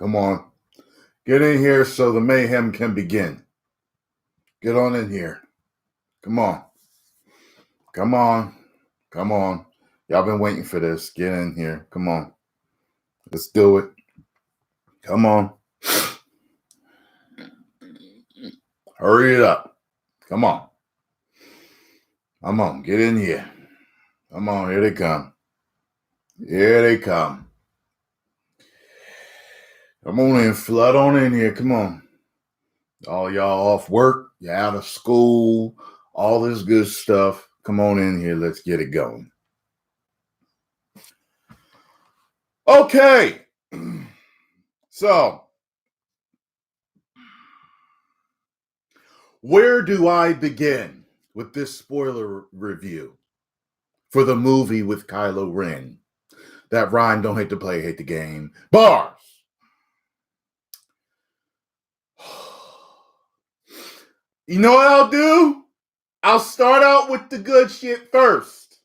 Come on. Get in here so the mayhem can begin. Get on in here. Come on. Come on. Come on. Y'all been waiting for this. Get in here. Come on. Let's do it. Come on. Hurry it up. Come on. Come on. Get in here. Come on. Here they come. Here they come. Come on in. Flood on in here. Come on. All y'all off work. You're out of school. All this good stuff. Come on in here. Let's get it going. Okay. So, where do I begin with this spoiler review for the movie with Kylo Ren? That rhyme, don't hate to play, hate the game. Bars. You know what I'll do? I'll start out with the good shit first.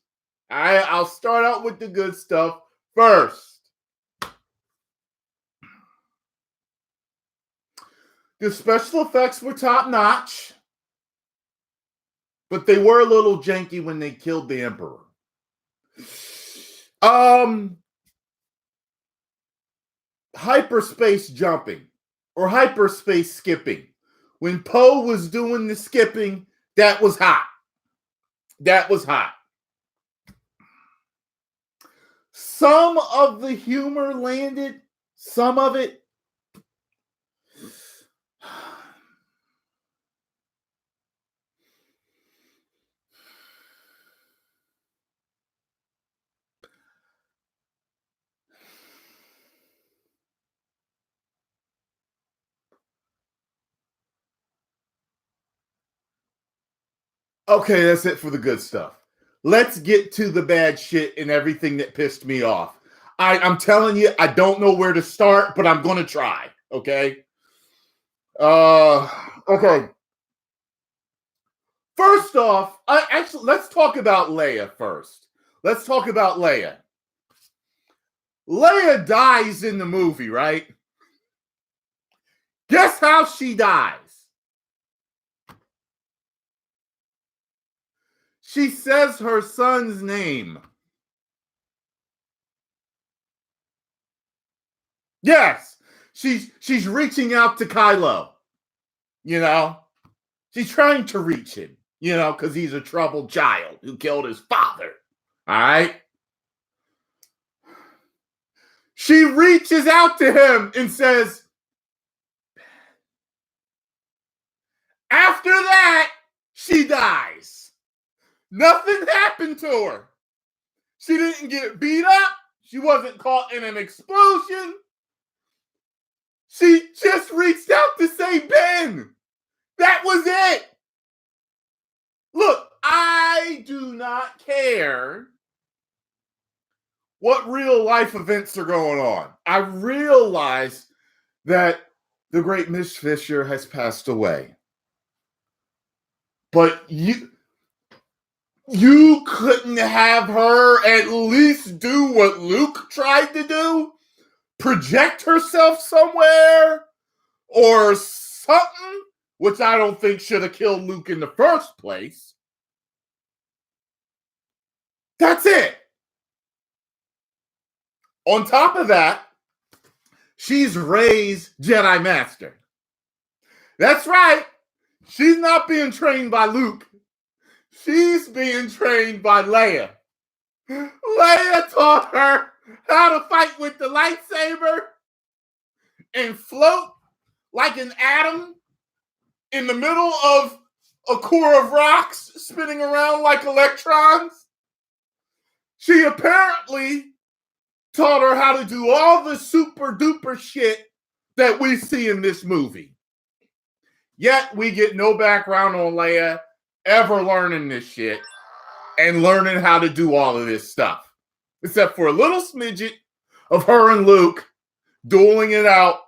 I'll start out with the good stuff first. The special effects were top notch, but they were a little janky when they killed the Emperor. Hyperspace jumping or hyperspace skipping. When Poe was doing the skipping, that was hot. That was hot. Some of the humor landed, some of it. Okay, that's it for the good stuff. Let's get to the bad shit and everything that pissed me off. I'm telling you, I don't know where to start, but I'm going to try, okay? Okay. First off, let's talk about Leia first. Let's talk about Leia. Leia dies in the movie, right? Guess how she dies? She says her son's name. Yes, she's reaching out to Kylo. You know, she's trying to reach him. You know, because he's a troubled child who killed his father. All right. She reaches out to him and says, after that, she dies. Nothing happened to her. She didn't get beat up. She wasn't caught in an explosion. She just reached out to say Ben. That was it. Look, I do not care what real life events are going on. I realize that the great Miss Fisher has passed away. But you couldn't have her at least do what Luke tried to do? Project herself somewhere? Or something? Which I don't think should have killed Luke in the first place. That's it. On top of that, she's Rey's Jedi Master. That's right. She's not being trained by Luke. She's being trained by Leia. Leia taught her how to fight with the lightsaber and float like an atom in the middle of a core of rocks spinning around like electrons. She apparently taught her how to do all the super duper shit that we see in this movie. Yet we get no background on Leia ever learning this shit and learning how to do all of this stuff. Except for a little smidget of her and Luke dueling it out,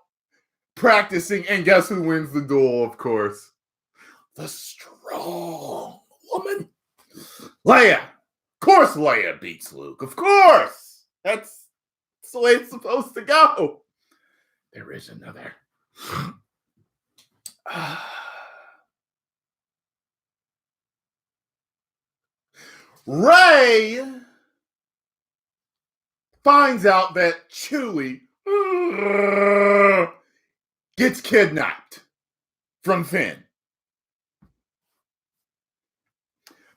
practicing, and guess who wins the duel, of course? The strong woman. Leia. Of course Leia beats Luke. Of course. That's the way it's supposed to go. There is another. Rey finds out that Chewie gets kidnapped from Finn.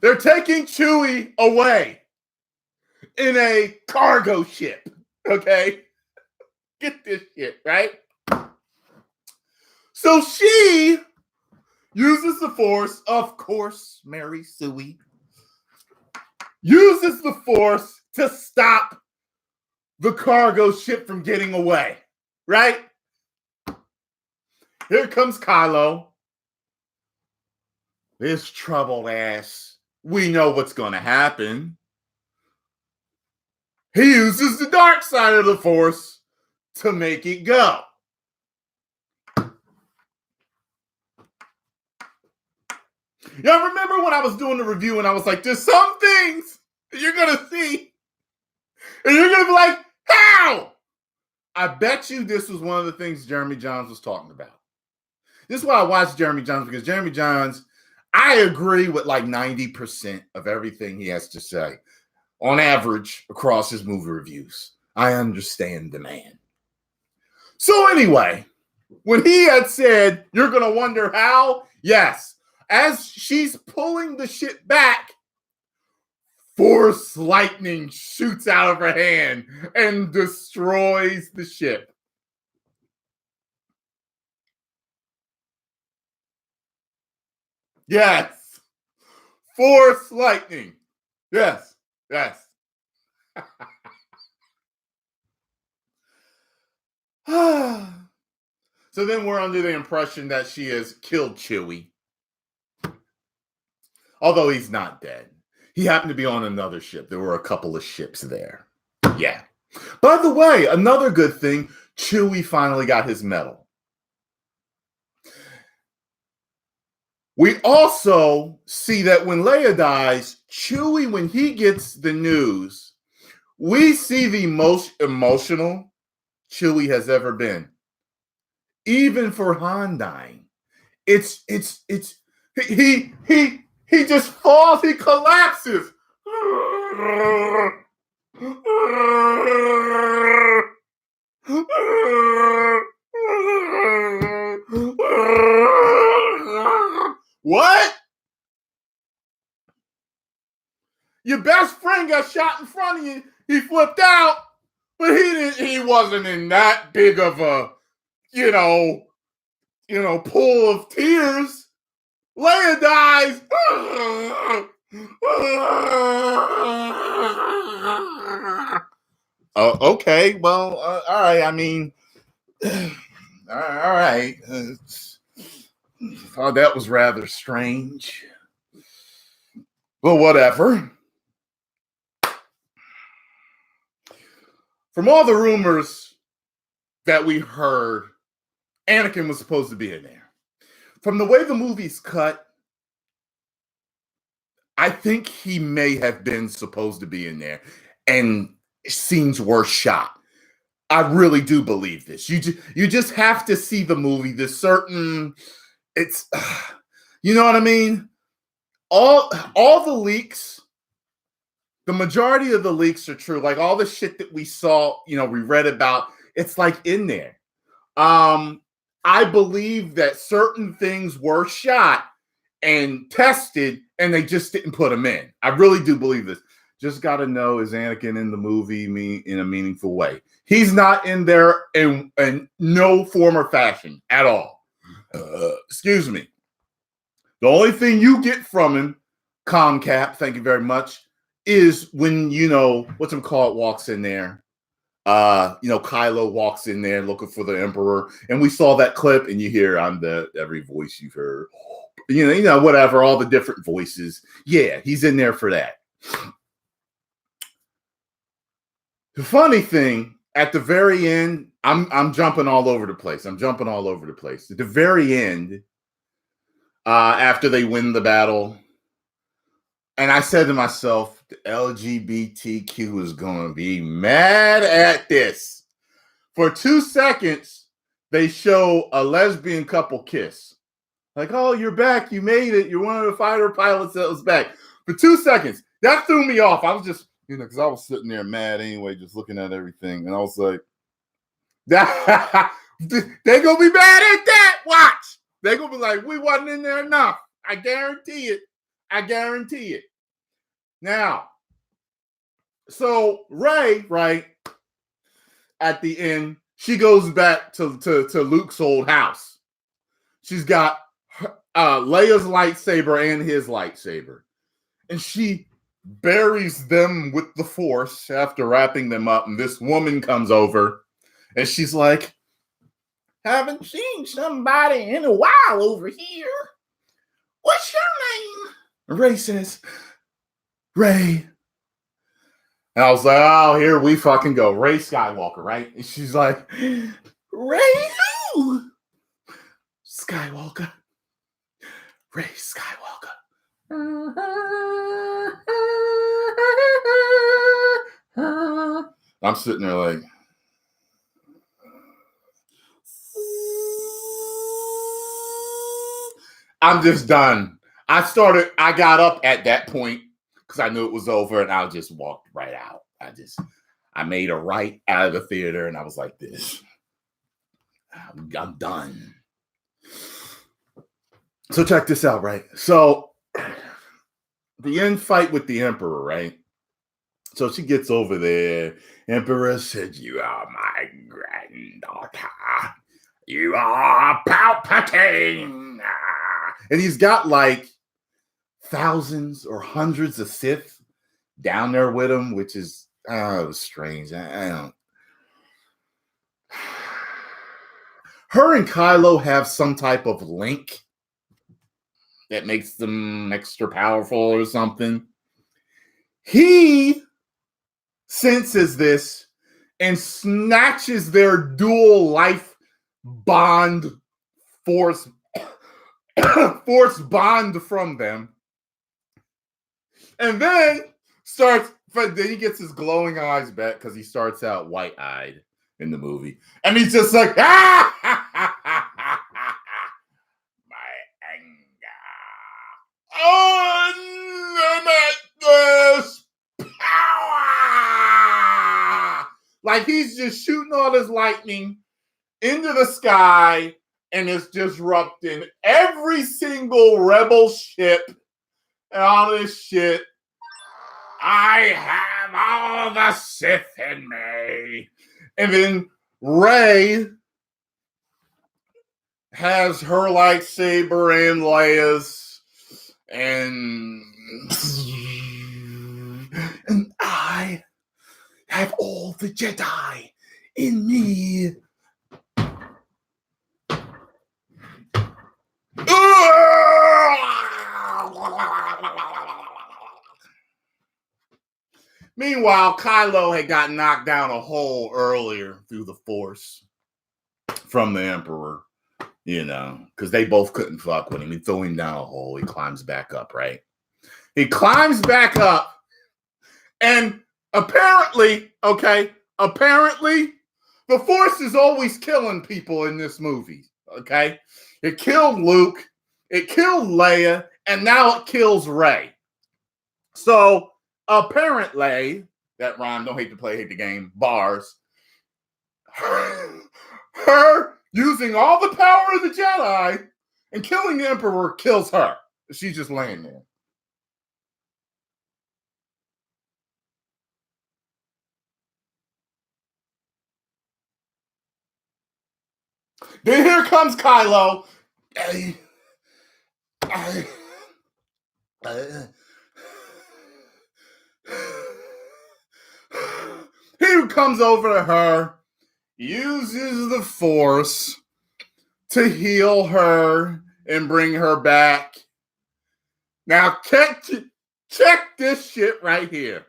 They're taking Chewie away in a cargo ship. Okay? Get this shit, right? So she uses the Force, of course, Mary Sue, uses the Force to stop the cargo ship from getting away, right? Here comes Kylo. This troubled ass. We know what's going to happen. He uses the dark side of the Force to make it go. Y'all remember when I was doing the review and I was like, there's some things you're going to see and you're going to be like, how? I bet you this was one of the things Jeremy Jahns was talking about. This is why I watched Jeremy Jahns, because Jeremy Jahns, I agree with like 90% of everything he has to say on average across his movie reviews. I understand the man. So anyway, when he had said, you're going to wonder how, yes, as she's pulling the ship back, Force lightning shoots out of her hand and destroys the ship. Yes. Force lightning. Yes. Yes. So then we're under the impression that she has killed Chewie. Although he's not dead. He happened to be on another ship. There were a couple of ships there. Yeah. By the way, another good thing, Chewie finally got his medal. We also see that when Leia dies, Chewie, when he gets the news, we see the most emotional Chewie has ever been. Even for Han dying. He just falls, he collapses. What? Your best friend got shot in front of you. He flipped out, but he wasn't in that big of a, pool of tears. Leia dies. Okay, well, all right. I mean, all right. Thought that was rather strange. Well, whatever. From all the rumors that we heard, Anakin was supposed to be in there. From the way the movie's cut, I think he may have been supposed to be in there, and scenes were shot. I really do believe this. You just have to see the movie. There's certain, it's, you know what I mean? All the leaks, the majority of the leaks are true. Like all the shit that we saw, we read about, it's like in there. I believe that certain things were shot and tested, and they just didn't put them in. I really do believe this. Just got to know, is Anakin in the movie in a meaningful way? He's not in there in no form or fashion at all. Excuse me. The only thing you get from him, Comcap, thank you very much, is when, walks in there. Kylo walks in there looking for the Emperor, and we saw that clip, and you hear every voice you've heard, whatever, all the different voices. Yeah, he's in there for that. The funny thing, at the very end, I'm jumping all over the place. At the very end, after they win the battle, and I said to myself, the LGBTQ is going to be mad at this. For 2 seconds, they show a lesbian couple kiss. Like, oh, you're back. You made it. You're one of the fighter pilots that was back. For 2 seconds, that threw me off. I was just, because I was sitting there mad anyway, just looking at everything. And I was like, they going to be mad at that. Watch. They going to be like, we wasn't in there enough. I guarantee it. I guarantee it. Now, so Rey, right, at the end, she goes back to Luke's old house. She's got Leia's lightsaber and his lightsaber. And she buries them with the Force after wrapping them up. And this woman comes over and she's like, haven't seen somebody in a while over here. What's your name? And Rey says, Rey. And I was like, oh, here we fucking go. Rey Skywalker, right? And she's like, Rey who? Skywalker. Rey Skywalker. I'm sitting there like, I'm just done. I got up at that point because I knew it was over and I just walked right out. I made a right out of the theater and I was like this. I'm done. So check this out, right? So the end fight with the Emperor, right? So she gets over there. Emperor said, you are my granddaughter. You are Palpatine. And he's got like thousands or hundreds of Sith down there with him, which is, it was strange. I don't. Her and Kylo have some type of link that makes them extra powerful or something. He senses this and snatches their dual life bond force bond from them. And then he gets his glowing eyes back because he starts out white-eyed in the movie. And he's just like, my anger. Unlimitless power. Like he's just shooting all this lightning into the sky and it's disrupting every single rebel ship and all this shit. I have all the Sith in me. And then Rey has her lightsaber and Leia's, and I have all the Jedi in me. Meanwhile, Kylo had got knocked down a hole earlier through the Force from the Emperor, because they both couldn't fuck with him. He threw him down a hole. He climbs back up, right? He climbs back up, and apparently, the Force is always killing people in this movie, okay? It killed Luke, it killed Leia, and now it kills Rey. So, apparently, that rhyme, don't hate to play, hate the game, bars. Her using all the power of the Jedi and killing the Emperor kills her. She's just laying there. Then here comes Kylo. He comes over to her, uses the Force to heal her and bring her back. Now, check this shit right here.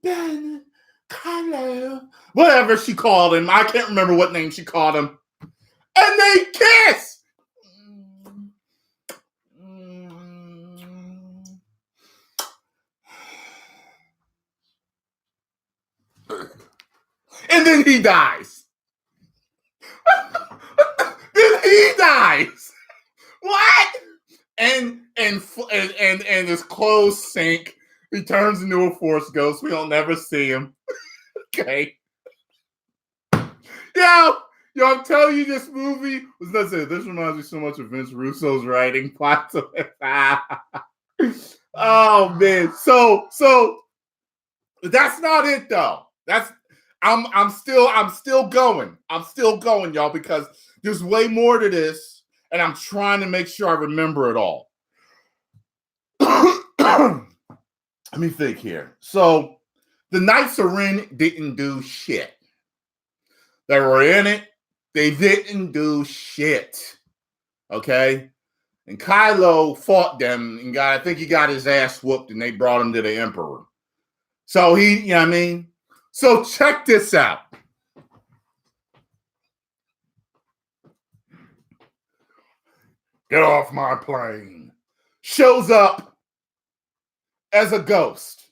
Ben, Kylo, whatever she called him. I can't remember what name she called him. And they kiss. And then he dies. Then he dies. What? And his clothes sink. He turns into a Force ghost. We don't never see him. Okay. Yo, I'm telling you, this movie was not saying. This reminds me so much of Vince Russo's writing. Oh man. So that's not it though. I'm still going. I'm still going, y'all, because there's way more to this, and I'm trying to make sure I remember it all. Let me think here. So the Knights of Ren didn't do shit. They were in it. They didn't do shit. Okay? And Kylo fought them and I think he got his ass whooped and they brought him to the Emperor. So you know what I mean? So check this out. Get off my plane. Shows up as a ghost.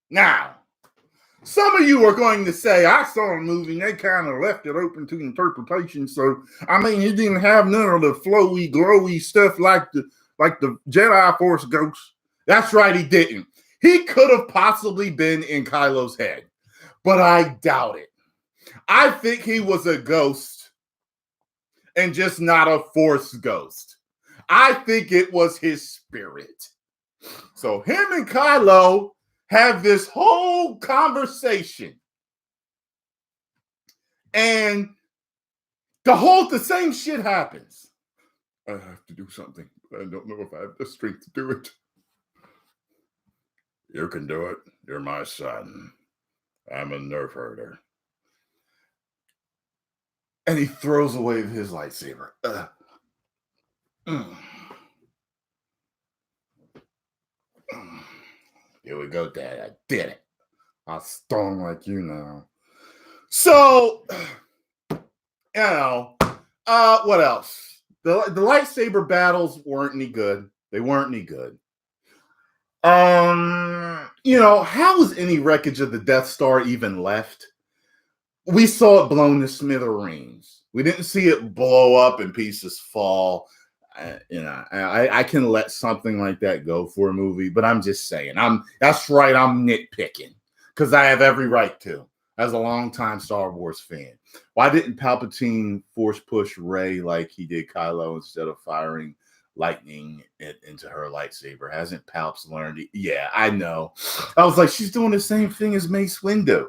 Now, some of you are going to say, I saw a movie and they kind of left it open to interpretation. So, I mean, he didn't have none of the flowy, glowy stuff like the Jedi Force ghosts. That's right, he didn't. He could have possibly been in Kylo's head, but I doubt it. I think he was a ghost and just not a Force ghost. I think it was his spirit. So him and Kylo have this whole conversation. And the same shit happens. I have to do something. I don't know if I have the strength to do it. You can do it. You're my son. I'm a nerf herder. And he throws away his lightsaber. Here we go, Dad. I did it. I'm strong like you now. So, you know, what else? The lightsaber battles weren't any good. They weren't any good. You know, how was any wreckage of the Death Star even left? We saw it blown to smithereens. We didn't see it blow up and pieces fall. You know, I can let something like that go for a movie, but I'm just saying, that's right, I'm nitpicking because I have every right to, as a longtime Star Wars fan. Why didn't Palpatine force push Rey like he did Kylo instead of firing lightning into her lightsaber? Hasn't Palps learned it? Yeah, I know. I was like, she's doing the same thing as Mace Windu.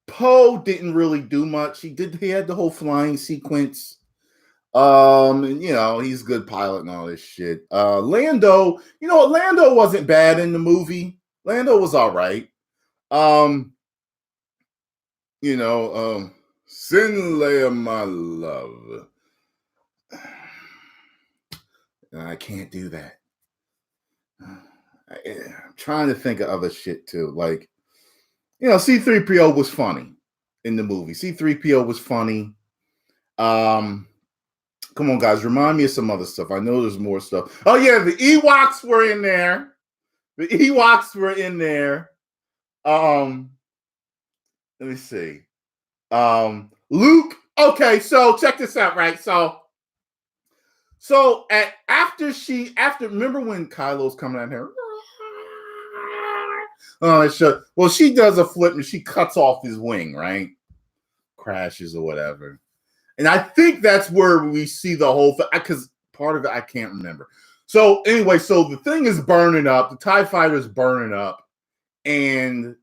Poe didn't really do much. He had the whole flying sequence. And you know, he's a good pilot and all this shit. Lando, you know what? Lando wasn't bad in the movie. Lando was all right. You know, Send Leia my love. I can't do that. I'm trying to think of other shit too. Like, you know, C-3PO was funny in the movie. C-3PO was funny. Come on, guys, remind me of some other stuff. I know there's more stuff. Oh, yeah, the Ewoks were in there. Let me see. Luke. Okay, so check this out, right? So after remember when Kylo's coming out here? Well, she does a flip and she cuts off his wing, right? Crashes or whatever. And I think that's where we see the whole thing, because part of it I can't remember. So anyway, so the thing is burning up. The TIE fighter is burning up. And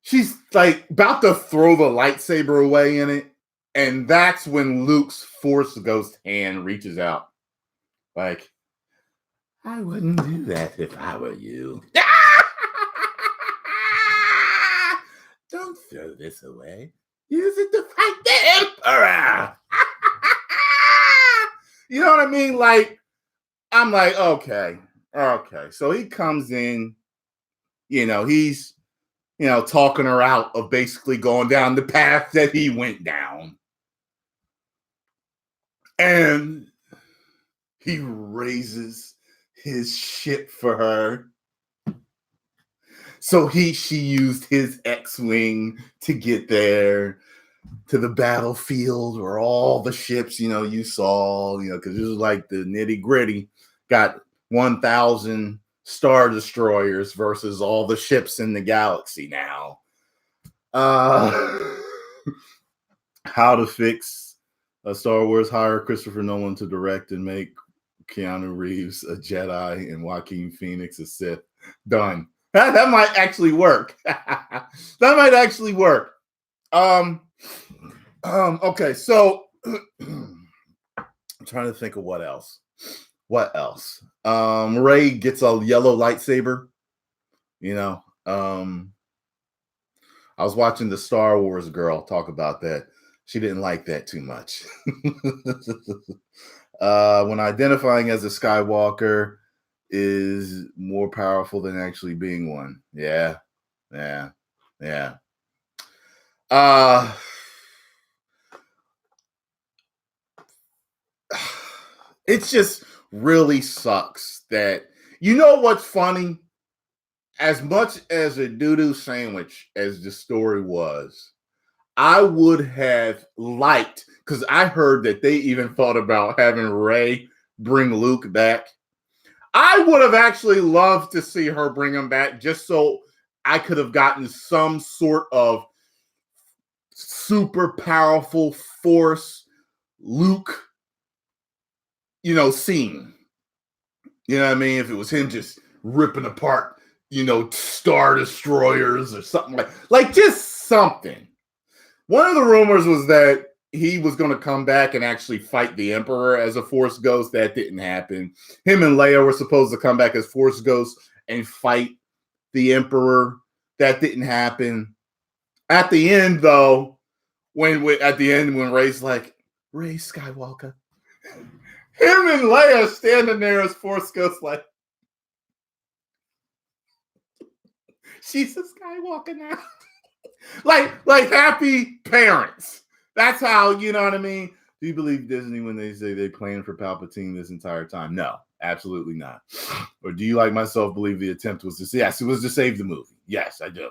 she's like about to throw the lightsaber away in it. And that's when Luke's Force Ghost hand reaches out. Like, I wouldn't do that if I were you. Don't throw this away. Use it to fight the Emperor. You know what I mean? Like, I'm like, okay. So he comes in, you know, he's, you know, talking her out of basically going down the path that he went down. And he raises his ship for her. So she used his X-Wing to get there to the battlefield where all the ships, you saw, because this is like the nitty-gritty. Got 1,000 Star Destroyers versus all the ships in the galaxy now. How to fix a Star Wars, hire Christopher Nolan to direct and make Keanu Reeves a Jedi and Joaquin Phoenix a Sith. Done. That might actually work. That might actually work. Okay, so I'm trying to think of what else. Rey gets a yellow lightsaber. I was watching the Star Wars girl talk about that. She didn't like that too much. When identifying as a Skywalker is more powerful than actually being one. Yeah. It just really sucks that, what's funny? As much as a doo-doo sandwich as the story was, I would have liked, because I heard that they even thought about having Rey bring Luke back. I would have actually loved to see her bring him back just so I could have gotten some sort of super powerful Force Luke, scene. You know what I mean? If it was him just ripping apart, Star Destroyers or something like just something. One of the rumors was that he was going to come back and actually fight the Emperor as a Force ghost. That didn't happen. Him and Leia were supposed to come back as Force ghosts and fight the Emperor. That didn't happen. At the end, though, when Rey's like, Rey Skywalker, him and Leia standing there as Force ghosts, like, she's a Skywalker now. like happy parents. That's how, you know what I mean? Do you believe Disney when they say they planned for Palpatine this entire time? No, absolutely not. Or do you, like myself, believe the attempt was to save the movie? Yes, I do.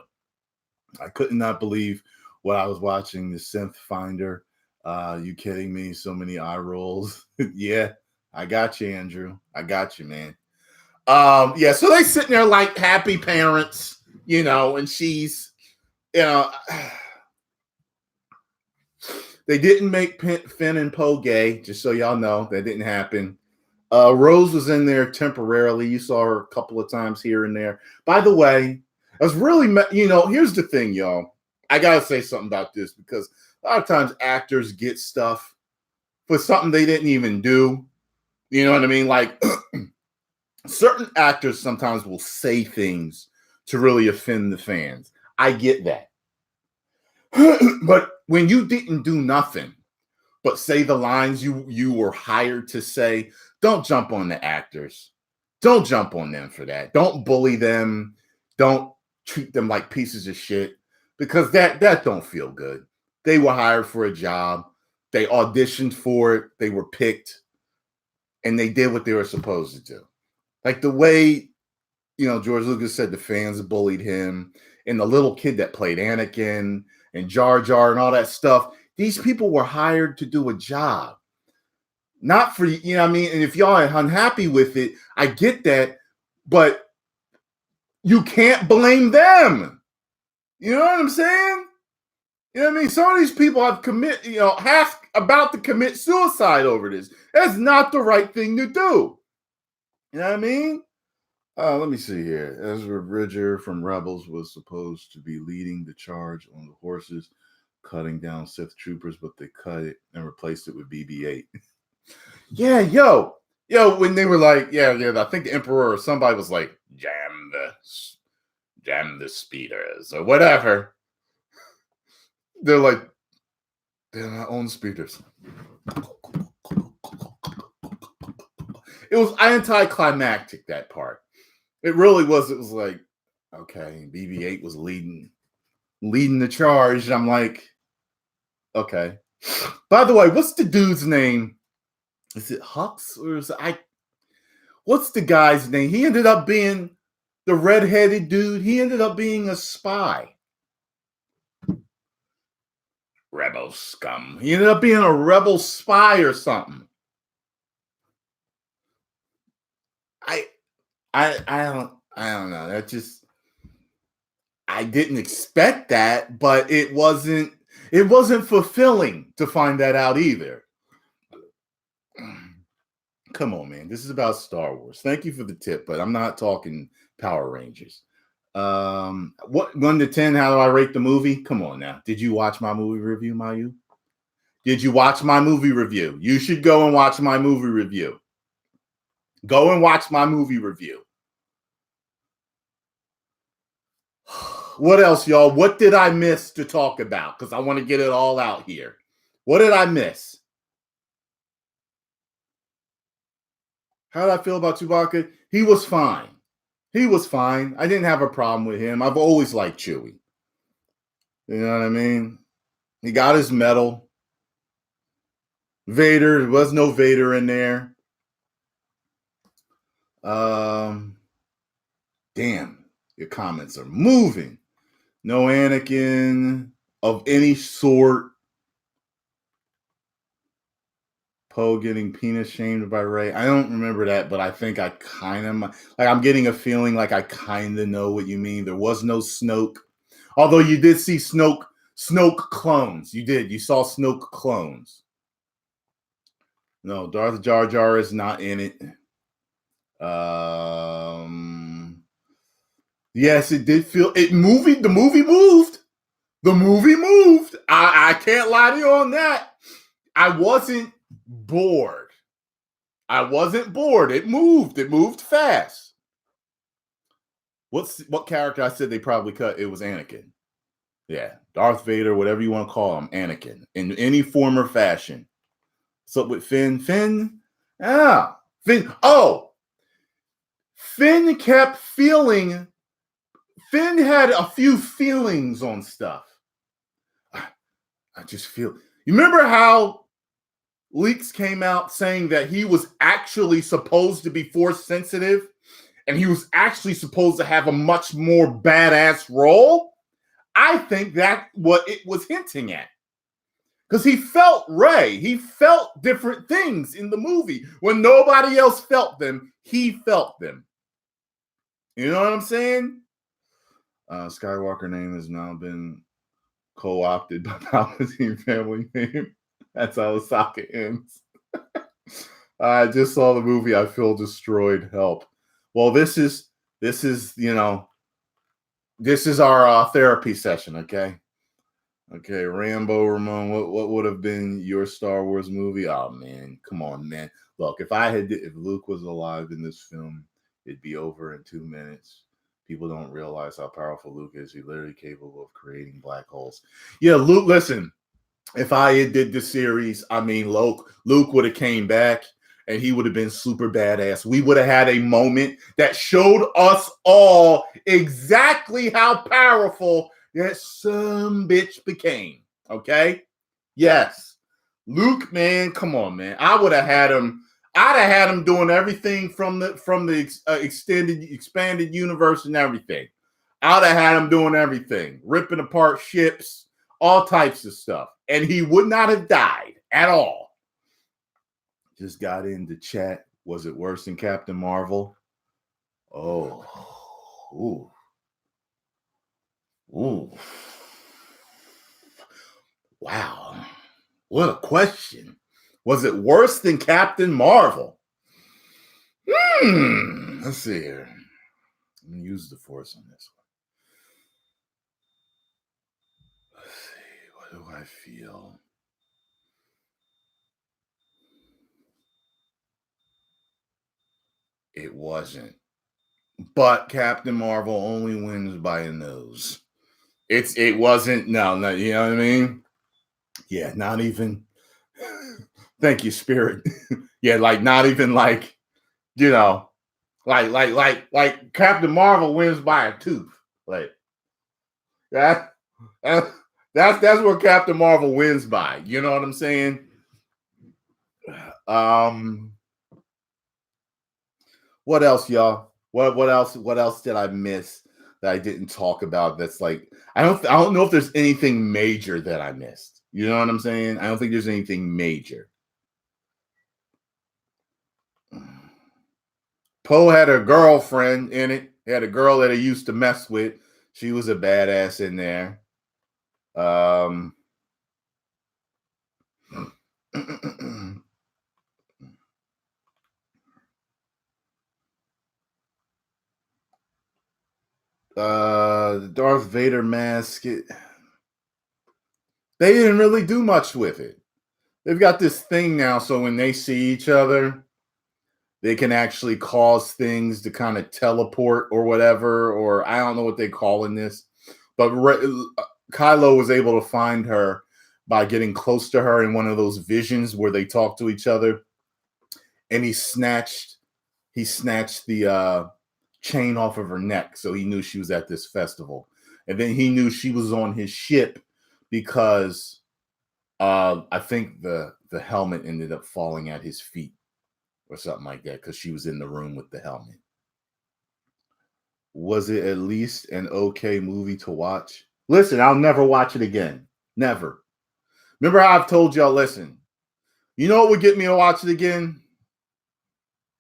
I could not believe what I was watching, the Synth Finder. You kidding me? So many eye rolls. Yeah, I got you, Andrew. I got you, man. Yeah, so they sitting there like happy parents, and she's, they didn't make Finn and Poe gay, just so y'all know. That didn't happen. Rose was in there temporarily. You saw her a couple of times here and there. By the way, I was really, here's the thing, y'all. I got to say something about this because a lot of times actors get stuff for something they didn't even do. You know what I mean? Like, certain actors sometimes will say things to really offend the fans. I get that. But when you didn't do nothing but say the lines you were hired to say, don't jump on the actors. Don't jump on them for that. Don't bully them. Don't treat them like pieces of shit, because that don't feel good. They were hired for a job. They auditioned for it. They were picked, and they did what they were supposed to do. Like the way, George Lucas said the fans bullied him, and the little kid that played Anakin and Jar Jar and all that stuff. These people were hired to do a job. Not for, what I mean? And if y'all are unhappy with it, I get that, but you can't blame them. You know what I'm saying? You know what I mean? Some of these people have about to commit suicide over this. That's not the right thing to do. You know what I mean? Let me see here. Ezra Bridger from Rebels was supposed to be leading the charge on the horses, cutting down Sith troopers, but they cut it and replaced it with BB-8. Yeah, when they were like, I think the Emperor or somebody was like, jam the speeders or whatever. They're like, they're not on speeders. It was anticlimactic, that part. It really was. It was like, okay, BB-8 was leading the charge. And I'm like, okay. By the way, what's the dude's name? Is it Hux or is it what's the guy's name? He ended up being the redheaded dude. He ended up being a spy. Rebel scum. He ended up being a rebel spy or something. I don't know. That just, I didn't expect that, but it wasn't fulfilling to find that out either. Come on, man. This is about Star Wars. Thank you for the tip, but I'm not talking Power Rangers. What 1 to 10? How do I rate the movie? Come on now. Did you watch my movie review, Mayu? Did you watch my movie review? You should go and watch my movie review. Go and watch my movie review. What else, y'all? What did I miss to talk about? Because I want to get it all out here. What did I miss? How did I feel about Chewbacca? He was fine. He was fine. I didn't have a problem with him. I've always liked Chewie. You know what I mean? He got his medal. Vader, there was no Vader in there. Damn, your comments are moving. No Anakin of any sort. Poe getting penis shamed by Rey. I don't remember that, but I think I kind of, like, I'm getting a feeling like I kind of know what you mean. There was no Snoke. Although you did see Snoke clones. You did. You saw Snoke clones. No, Darth Jar Jar is not in it. Yes, it did feel it. The movie moved. The movie moved. I can't lie to you on that. I wasn't bored. It moved. It moved fast. What character I said they probably cut? It was Anakin. Yeah, Darth Vader, whatever you want to call him, Anakin, in any form or fashion. What's up with Finn? Finn? Oh, Finn kept feeling. Finn had a few feelings on stuff. I just feel. You remember how leaks came out saying that he was actually supposed to be force sensitive, and he was actually supposed to have a much more badass role? I think that's what it was hinting at. Because he felt Rey. He felt different things in the movie. When nobody else felt them, he felt them. You know what I'm saying? Skywalker name has now been co-opted by Palpatine family name. That's how the saga ends. I just saw the movie. I feel destroyed. Help. Well, this is our therapy session. Okay. Rambo Ramon. What would have been your Star Wars movie? Oh man, come on, man. Look, if Luke was alive in this film, it'd be over in 2 minutes. People don't realize how powerful Luke is. He's literally capable of creating black holes. Yeah, Luke. Listen, if I had did the series, I mean, Luke would have came back and he would have been super badass. We would have had a moment that showed us all exactly how powerful that some bitch became. Okay? Yes. Luke, man, come on, man. I'd have had him doing everything from the expanded universe and everything. I'd have had him doing everything, ripping apart ships, all types of stuff, and he would not have died at all. Just got into chat. Was it worse than Captain Marvel? Oh, ooh. Wow, what a question. Was it worse than Captain Marvel? Let's see here. I'm going to use the Force on this one. Let's see. What do I feel? It wasn't. But Captain Marvel only wins by a nose. It wasn't. No, you know what I mean? Yeah, not even. Thank you, Spirit. Yeah, like not even like, you know, like Captain Marvel wins by a tooth. Like that's what Captain Marvel wins by. You know what I'm saying? What else, y'all? What else? What else did I miss that I didn't talk about? That's like I don't know if there's anything major that I missed. You know what I'm saying? I don't think there's anything major. Poe had a girlfriend in it. He had a girl that he used to mess with. She was a badass in there. The Darth Vader mask. They didn't really do much with it. They've got this thing now, so when they see each other, they can actually cause things to kind of teleport or whatever, or I don't know what they call in this. But Kylo was able to find her by getting close to her in one of those visions where they talk to each other, and he snatched the chain off of her neck, so he knew she was at this festival. And then he knew she was on his ship because I think the helmet ended up falling at his feet or something like that because she was in the room with the helmet. Was it at least an okay movie to watch? Listen, I'll never watch it again. Never. Remember how I've told y'all, listen, you know what would get me to watch it again?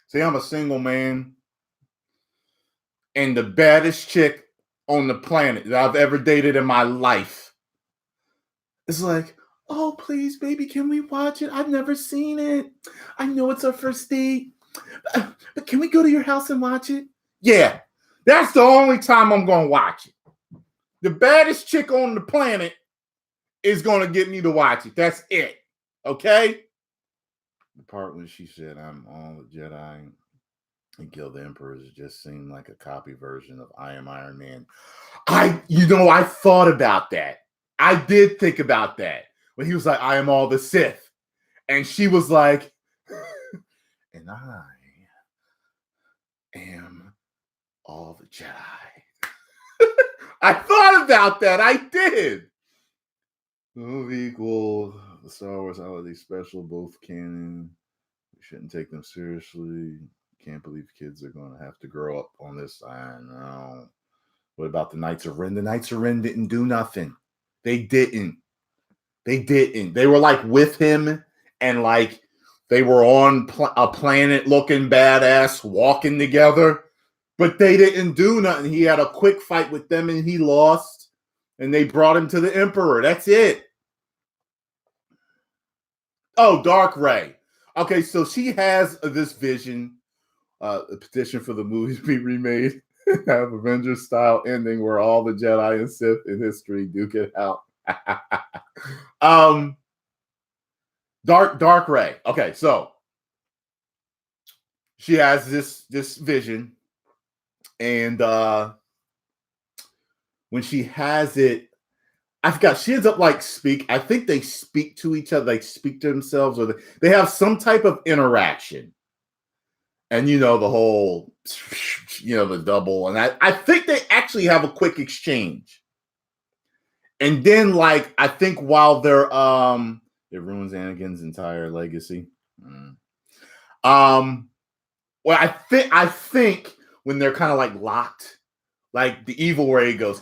See, I'm a single man, and the baddest chick on the planet that I've ever dated in my life is like, oh, please, baby, can we watch it? I've never seen it. I know it's our first date, but can we go to your house and watch it? Yeah, that's the only time I'm going to watch it. The baddest chick on the planet is going to get me to watch it. That's it. Okay? The part when she said, I'm all the Jedi and kill the Emperors just seemed like a copy version of I Am Iron Man. I thought about that. I did think about that. When he was like, I am all the Sith. And she was like, and I am all the Jedi. I thought about that. I did. The movie equal the Star Wars Holiday Special, both canon. We shouldn't take them seriously. Can't believe kids are going to have to grow up on this. I know. What about the Knights of Ren? The Knights of Ren didn't do nothing. They didn't. They were like with him, and like they were on a planet looking badass, walking together, but they didn't do nothing. He had a quick fight with them and he lost, and they brought him to the Emperor. That's it. Oh, Dark Ray. Okay, so she has this vision, a petition for the movie to be remade, have Avengers style ending where all the Jedi and Sith in history duke it out. Dark Ray. Okay, so she has this vision, and when she has it, I forgot, she ends up like I think they speak to each other, like speak to themselves, or they have some type of interaction. And the whole, the double, and I think they actually have a quick exchange. And then, like, I think while they're it ruins Anakin's entire legacy. Well, I think when they're kind of like locked, like the evil Ray goes,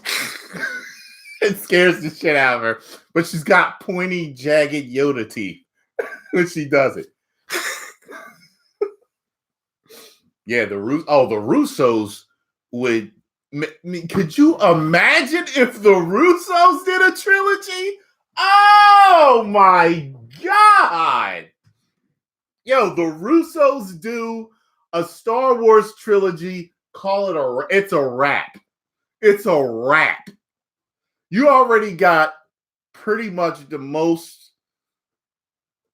it scares the shit out of her. But she's got pointy, jagged Yoda teeth when she does it. Yeah, the Russos would. Could you imagine if the Russos did a trilogy? Oh my God! Yo, the Russos do a Star Wars trilogy. Call it it's a wrap. It's a wrap. You already got pretty much the most,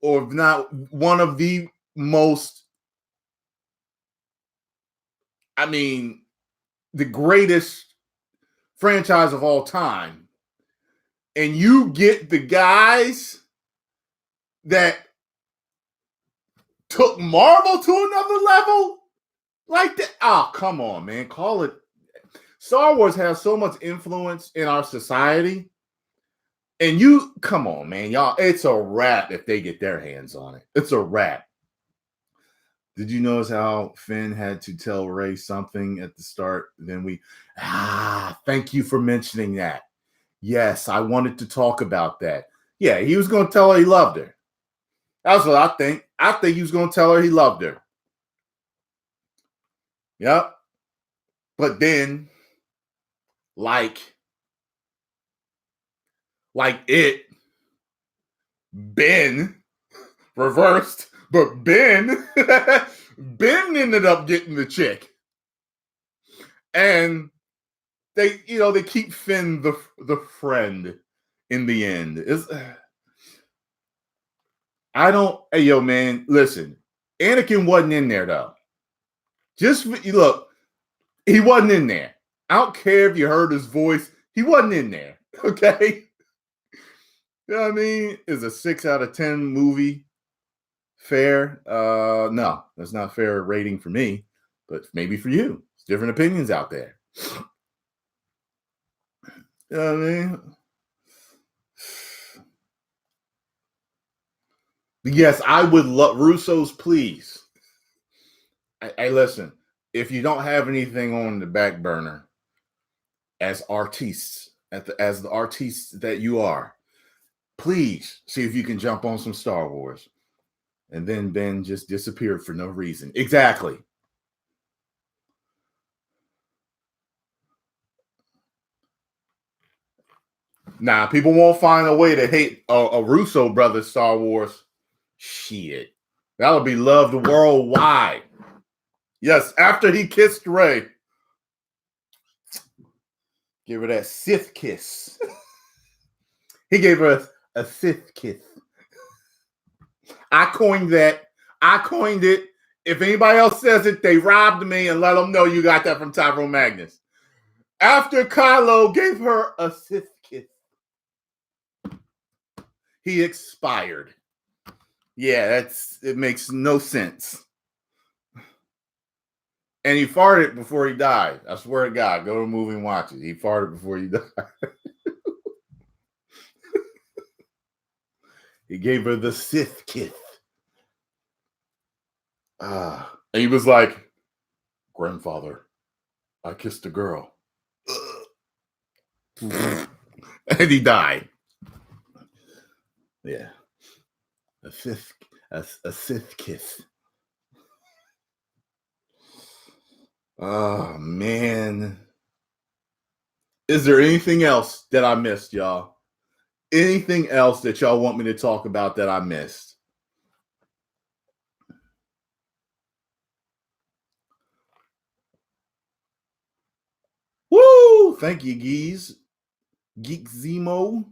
or if not one of the most, I mean, the greatest franchise of all time. And you get the guys that took Marvel to another level like that. Oh, come on, man. Call it. Star Wars has so much influence in our society. And come on, man. Y'all, it's a wrap if they get their hands on it. It's a wrap. Did you notice how Finn had to tell Rey something at the start? Then thank you for mentioning that. Yes, I wanted to talk about that. Yeah, he was going to tell her he loved her. That's what I think. I think he was going to tell her he loved her. Yep. But then, like Ben reversed, but Ben ended up getting the chick. And they keep Finn the friend in the end. Hey, yo, man, listen. Anakin wasn't in there, though. Just look, he wasn't in there. I don't care if you heard his voice. He wasn't in there, okay? You know what I mean? Is a 6 out of 10 movie fair? No, that's not a fair rating for me, but maybe for you. There's different opinions out there. You know what I mean? But yes, I would love Russo's, please. Hey, listen, if you don't have anything on the back burner as artists, as the artists that you are, please see if you can jump on some Star Wars. And then Ben just disappeared for no reason. Exactly. Nah, people won't find a way to hate a Russo brother Star Wars. Shit. That'll be loved worldwide. Yes, after he kissed Rey. Give her that Sith kiss. He gave her a Sith kiss. I coined that. I coined it. If anybody else says it, they robbed me, and let them know you got that from Tyrone Magnus. After Kylo gave her a Sith kiss, he expired. Yeah, it makes no sense. And he farted before he died. I swear to God, go to a movie and watch it. He farted before he died. He gave her the Sith kiss. And he was like, "Grandfather, I kissed a girl." And he died. Yeah. A Sith kiss. Oh, man. Is there anything else that I missed, y'all? Anything else that y'all want me to talk about that I missed? Woo! Thank you, Geese. Geek Zemo.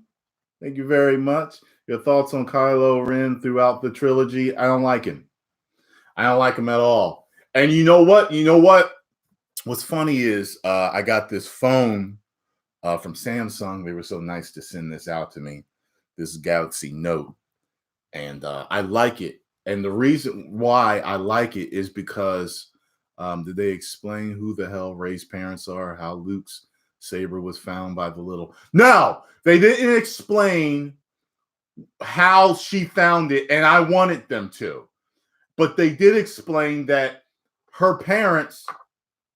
Thank you very much. Your thoughts on Kylo Ren throughout the trilogy? I don't like him. I don't like him at all. And you know what? What's funny is I got this phone from Samsung. They were so nice to send this out to me. This Galaxy Note. And I like it. And the reason why I like it is because did they explain who the hell Rey's parents are? How Luke's saber was found by the little... No! They didn't explain how she found it, and I wanted them to. But they did explain that her parents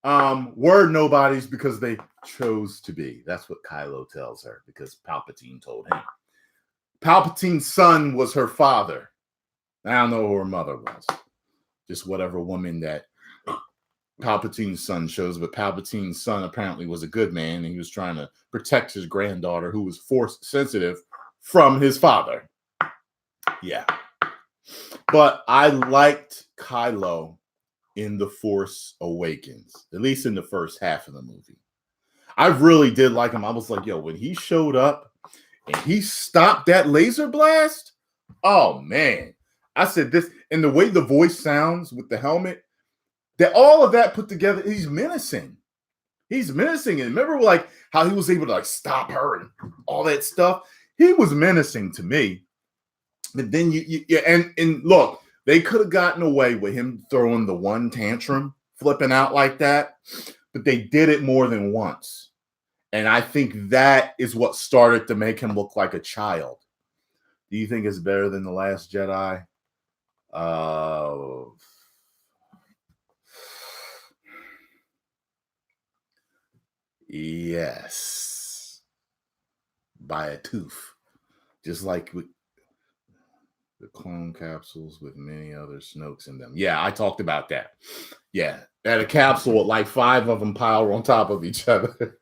were nobodies because they chose to be. That's what Kylo tells her, because Palpatine told him. Palpatine's son was her father. I don't know who her mother was. Just whatever woman that Palpatine's son shows. But Palpatine's son apparently was a good man, and he was trying to protect his granddaughter, who was force sensitive, from his father. Yeah. But I liked Kylo in The Force Awakens, at least in the first half of the movie. I really did like him. I was like, yo, when he showed up and he stopped that laser blast, oh, man. I said this, and the way the voice sounds with the helmet, that all of that put together, he's menacing. He's menacing. And remember, like, how he was able to, like, stop her and all that stuff? He was menacing to me. But then and look, they could have gotten away with him throwing the one tantrum, flipping out like that, but they did it more than once. And I think that is what started to make him look like a child. Do you think it's better than The Last Jedi? Yes. By a tooth. Just like with the clone capsules with many other Snokes in them. Yeah, I talked about that. Yeah. At a capsule with like 5 of them piled on top of each other.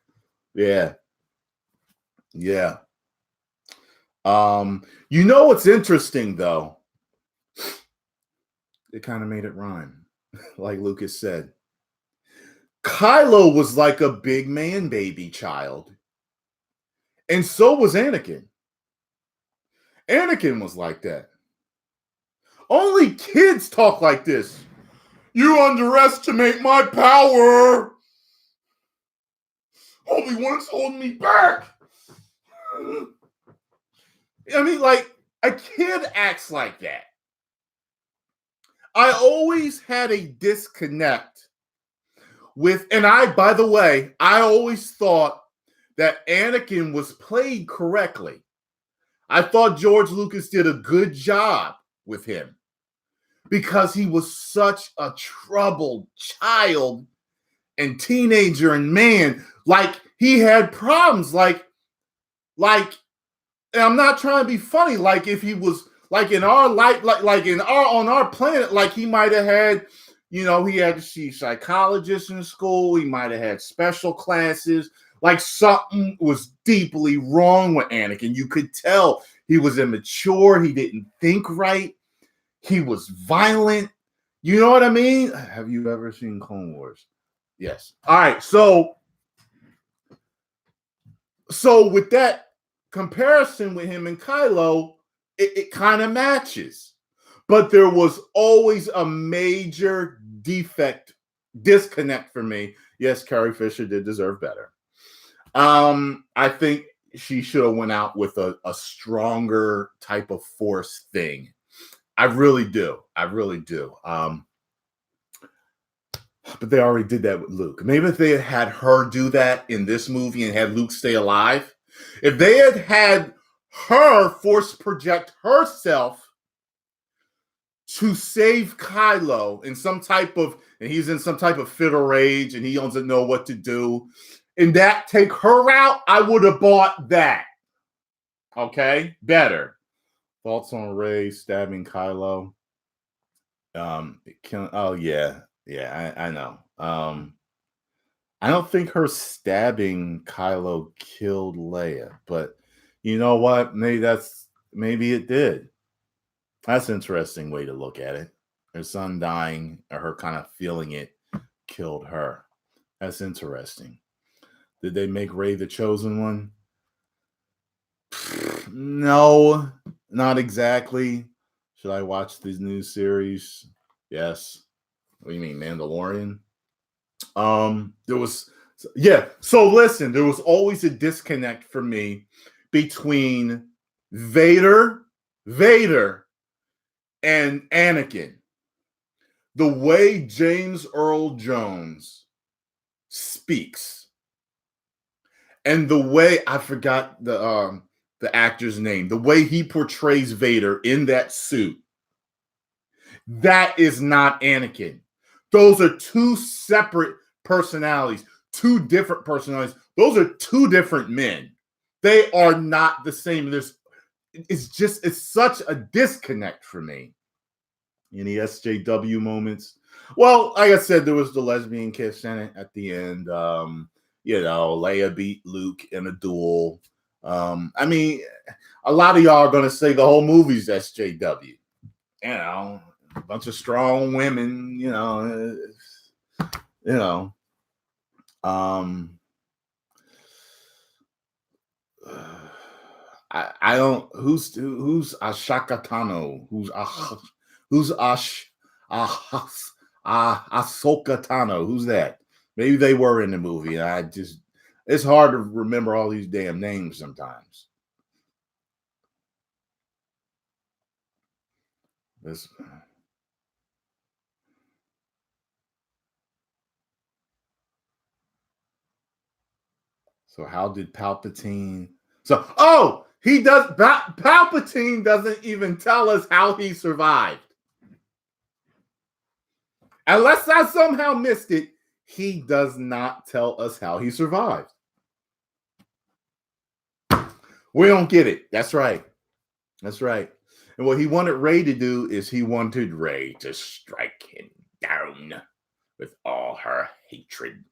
Yeah. Yeah. You know what's interesting though? It kind of made it rhyme, like Lucas said. Kylo was like a big man baby child, and so was Anakin. Anakin was like that. Only kids talk like this. You underestimate my power. Obi-Wan's holding me back. I mean, like, a kid acts like that. I always had a disconnect with, and by the way, I always thought that Anakin was played correctly. I thought George Lucas did a good job with him because he was such a troubled child and teenager and man. Like, he had problems. Like, and I'm not trying to be funny. Like, if he was like in our life, like in our on our planet, like he might have had, he had to see psychologists in school. He might have had special classes. Like something was deeply wrong with Anakin. You could tell he was immature. He didn't think right. He was violent. You know what I mean? Have you ever seen Clone Wars? Yes. All right. So with that comparison with him and Kylo, it kind of matches. But there was always a major disconnect for me. Yes, Carrie Fisher did deserve better. I think she should have went out with a stronger type of Force thing. I really do. But they already did that with Luke. Maybe if they had her do that in this movie and had Luke stay alive, if they had her Force project herself to save Kylo in some type of, and he's in some type of fit or rage and he doesn't know what to do, and that take her out, I would have bought that. Okay, better. Thoughts on Rey stabbing Kylo? Oh yeah, I know. I don't think her stabbing Kylo killed Leia, but you know what? Maybe it did. That's an interesting way to look at it. Her son dying, or her kind of feeling it, killed her. That's interesting. Did they make Rey the chosen one? No, not exactly. Should I watch this new series? Yes. What do you mean, Mandalorian? So listen, there was always a disconnect for me between Vader, and Anakin. The way James Earl Jones speaks, and the way, I forgot the actor's name, the way he portrays Vader in that suit, that is not Anakin. Those are two separate personalities, two different personalities. Those are two different men. They are not the same. It's such a disconnect for me. Any SJW moments? Well, like I said, there was the lesbian kiss in it at the end. Leia beat Luke in a duel. I mean, a lot of y'all are going to say the whole movie's SJW. A bunch of strong women, I don't, who's Ashaka Tano, who's Ahsoka Tano, who's that? Maybe they were in the movie. It's hard to remember all these damn names sometimes. So how did Palpatine? Palpatine doesn't even tell us how he survived. Unless I somehow missed it, he does not tell us how he survived. We don't get it. That's right. That's right. And what he wanted Rey to do is he wanted Rey to strike him down with all her hatred.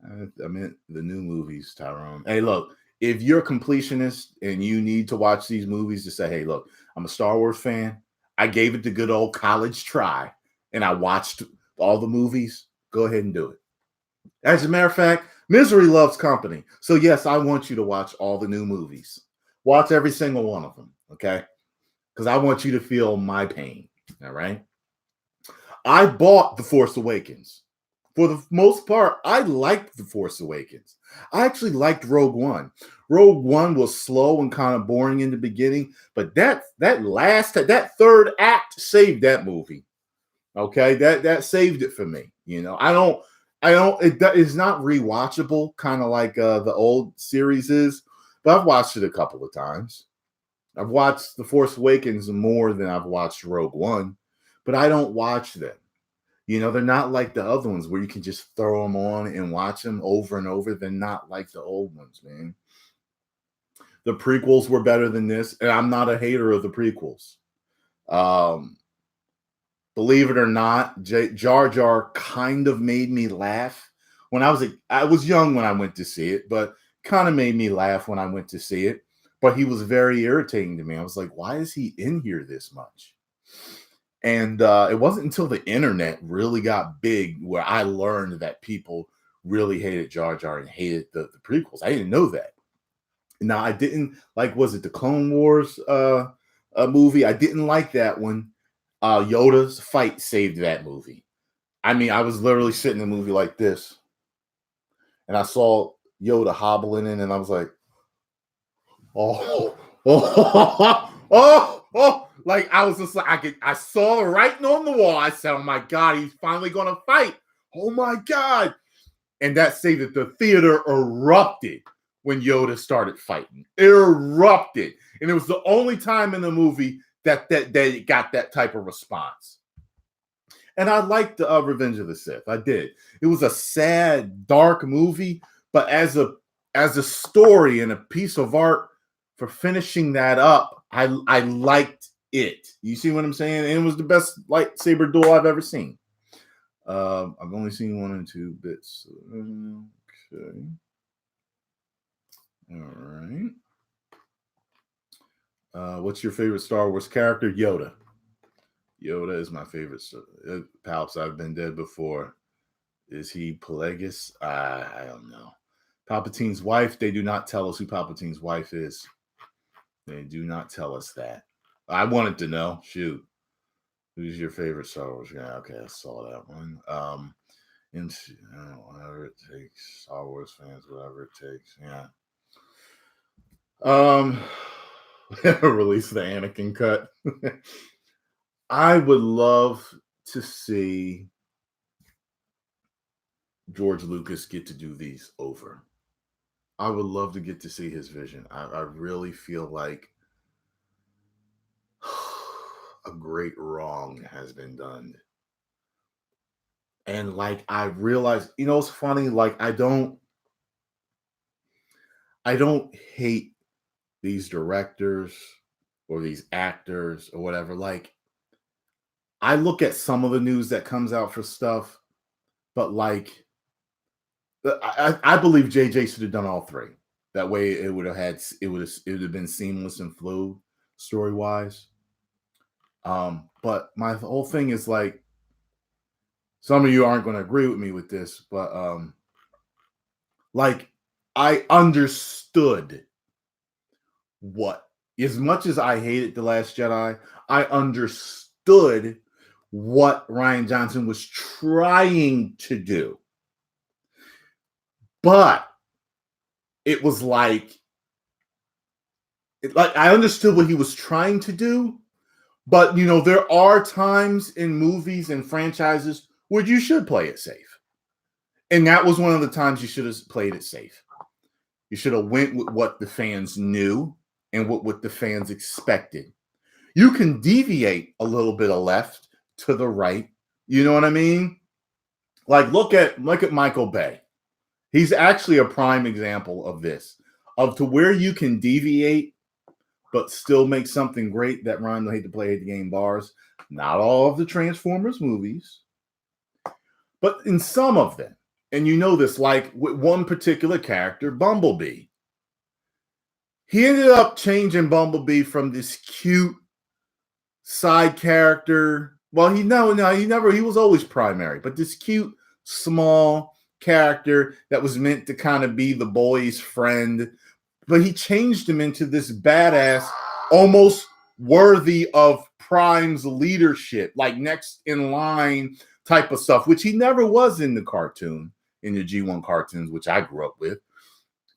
I meant the new movies, Tyrone. Hey, look, if you're a completionist and you need to watch these movies to say, hey, look, I'm a Star Wars fan. I gave it the good old college try and I watched all the movies. Go ahead and do it. As a matter of fact, misery loves company. So, yes, I want you to watch all the new movies. Watch every single one of them, okay? Because I want you to feel my pain, all right? I bought The Force Awakens. For the most part, I liked The Force Awakens. I actually liked Rogue One. Rogue One was slow and kind of boring in the beginning, but that third act saved that movie. Okay, that saved it for me. You know, it's not rewatchable, kind of like the old series is, but I've watched it a couple of times. I've watched The Force Awakens more than I've watched Rogue One, but I don't watch them. You know, they're not like the other ones where you can just throw them on and watch them over and over. They're not like the old ones, man. The prequels were better than this, and I'm not a hater of the prequels. Believe it or not, Jar Jar kind of made me laugh when I was young when I went to see it, but kind of made me laugh when I went to see it. But he was very irritating to me. I was like, why is he in here this much? And it wasn't until the internet really got big where I learned that people really hated Jar Jar and hated the prequels. I didn't know that. Now, I didn't like, was it the Clone Wars movie? I didn't like that one. Yoda's fight saved that movie. I mean, I was literally sitting in the movie like this, and I saw Yoda hobbling in, and I was like, oh, oh. Like, I was just like, I saw the writing on the wall. I said, oh my God, he's finally going to fight. Oh my God. And that saved it. The theater erupted when Yoda started fighting. It erupted. And it was the only time in the movie that it got that type of response. And I liked Revenge of the Sith. I did. It was a sad, dark movie, but as a story and a piece of art for finishing that up, I liked it. You see what I'm saying? And it was the best lightsaber duel I've ever seen. I've only seen 1 and 2 bits. Okay. All right. What's your favorite Star Wars character? Yoda. Yoda is my favorite. Palps, I've been dead before. Is he Pelagus? I don't know. Palpatine's wife. They do not tell us who Palpatine's wife is. They do not tell us that. I wanted to know. Shoot. Who's your favorite Star Wars guy? Okay, I saw that one. Whatever it takes. Star Wars fans, whatever it takes. Yeah. Release the Anakin cut. I would love to see George Lucas get to do these over. I would love to get to see his vision. I really feel like a great wrong has been done. And like, I realized, you know, it's funny, like, I don't hate these directors or these actors or whatever. Like, I look at some of the news that comes out for stuff, but like, I believe JJ should have done all three. That way, it would have been seamless and fluid story wise. But my whole thing is like, some of you aren't going to agree with me with this, but like, I understood what, as much as I hated The Last Jedi, I understood what Rian Johnson was trying to do. But it was like I understood what he was trying to do, but you know, there are times in movies and franchises where you should play it safe. And that was one of the times you should have played it safe. You should have went with what the fans knew and what the fans expected. You can deviate a little bit of left to the right. You know what I mean? Like, look at Michael Bay. He's actually a prime example of this. of to where you can deviate but still make something great. That rhyme, I hate to play, hate the game bars. Not all of the Transformers movies, but in some of them. And you know this, like with one particular character, Bumblebee. He ended up changing Bumblebee from this cute side character. Well, he was always primary, but this cute, small character that was meant to kind of be the boy's friend. But he changed him into this badass, almost worthy of Prime's leadership, like next in line type of stuff, which he never was in the cartoon, in the G1 cartoons, which I grew up with.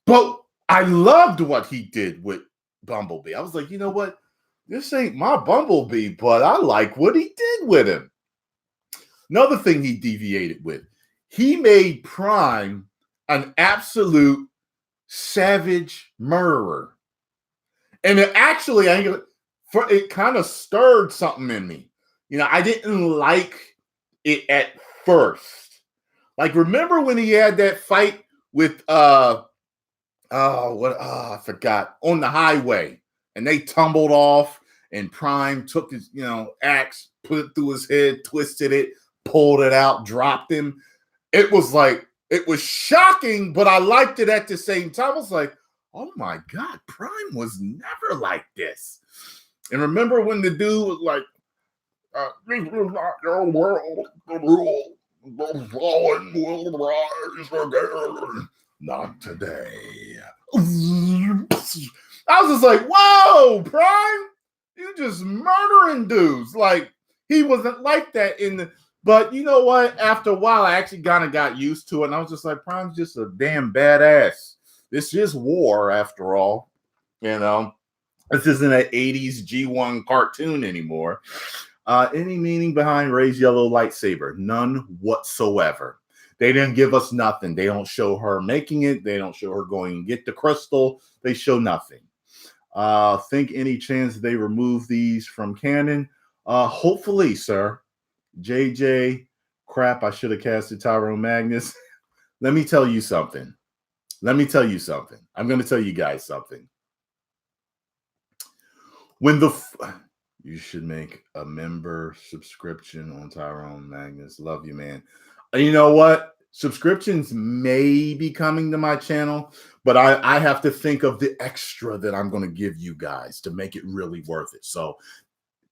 But I loved what he did with Bumblebee. I was like, you know what? This ain't my Bumblebee, but I like what he did with him. Another thing he deviated with, he made Prime an absolute savage murderer. And it actually, it kind of stirred something in me. You know, I didn't like it at first. Like, remember when he had that fight with I forgot, on the highway, and they tumbled off, and Prime took his, axe, put it through his head, twisted it, pulled it out, dropped him. It was shocking, but I liked it at the same time. I was like, oh my God, Prime was never like this. And remember when the dude was like, this is not your world, the rule, the fallen will rise again. Not today. I was just like, whoa, Prime, you just murdering dudes. Like, he wasn't like that but you know what? After a while, I actually kind of got used to it. And I was just like, Prime's just a damn badass. This is war, after all. This isn't an 80s G1 cartoon anymore. Any meaning behind Rey's yellow lightsaber? None whatsoever. They didn't give us nothing. They don't show her making it. They don't show her going and get the crystal. They show nothing. Think any chance they remove these from canon? Hopefully, sir. JJ, crap, I should have casted Tyrone Magnus. Let me tell you something. I'm going to tell you guys something. You should make a member subscription on Tyrone Magnus. Love you, man. You know what? Subscriptions may be coming to my channel, but I have to think of the extra that I'm going to give you guys to make it really worth it. So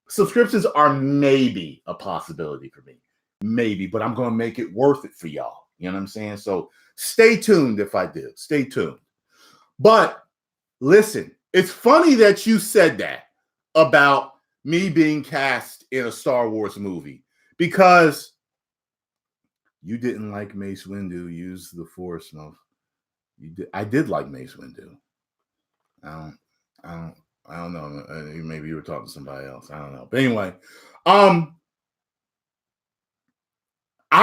subscriptions are maybe a possibility for me. Maybe, but I'm going to make it worth it for y'all. You know what I'm saying? So stay tuned if I do. Stay tuned. But listen, it's funny that you said that about me being cast in a Star Wars movie, because you didn't like Mace Windu use the Force. No, I did like Mace Windu. I don't know. Maybe you were talking to somebody else. I don't know. But anyway, I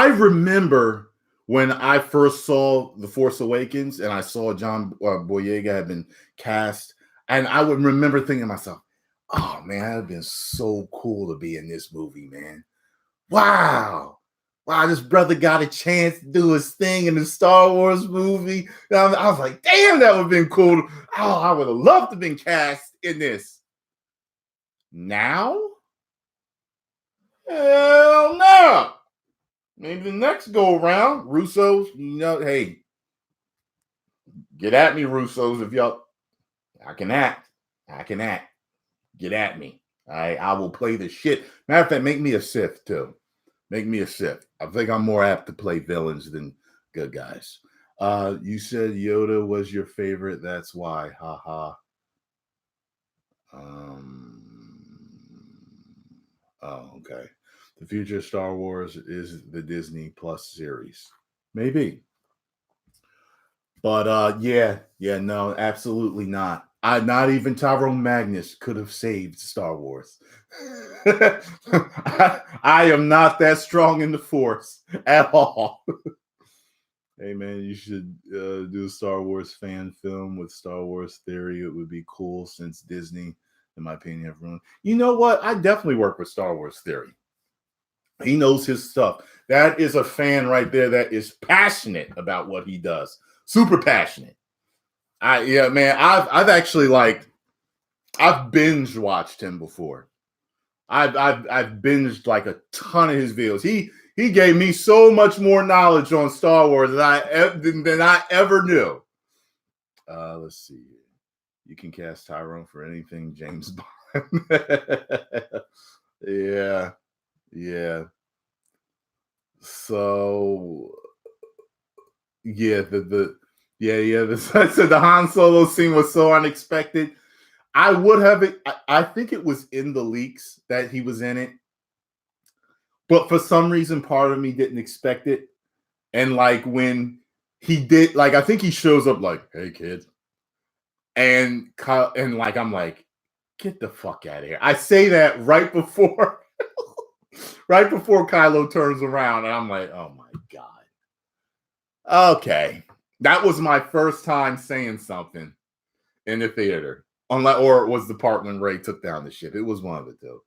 remember when I first saw The Force Awakens and I saw John Boyega had been cast, and I would remember thinking to myself, oh man, that would have been so cool to be in this movie, man. Wow, this brother got a chance to do his thing in the Star Wars movie. I was like, damn, that would have been cool. Oh, I would have loved to have been cast in this. Now? Hell no. Maybe the next go around, Russos, hey, get at me, Russos, if y'all, I can act. Get at me. I will play the shit. Matter of fact, make me a Sith too. Make me a Sith. I think I'm more apt to play villains than good guys. You said Yoda was your favorite. That's why. Ha ha. Oh, okay. The future of Star Wars is the Disney Plus series. Maybe. But no, absolutely not. Not even Tyrone Magnus could have saved Star Wars. I am not that strong in the Force at all. Hey man, you should do a Star Wars fan film with Star Wars theory. It would be cool, since Disney, in my opinion, have ruined. You know what? I definitely work with Star Wars theory. He knows his stuff. That is a fan right there that is passionate about what he does. Super passionate. Yeah, man. I've actually I've binge watched him before. I've binged like a ton of his videos. He gave me so much more knowledge on Star Wars than I ever knew. Let's see. You can cast Tyrone for anything, James Bond. Yeah, yeah. So yeah, the Han Solo scene was so unexpected. I would have it. I think it was in the leaks that he was in it, but for some reason, part of me didn't expect it. And like when he did, like I think he shows up like, "Hey, kid," and like I'm like, "Get the fuck out of here!" I say that right before, right before Kylo turns around, and I'm like, "Oh my god." Okay, that was my first time saying something in the theater, unless or it was the part when Ray took down the ship. It was one of the two.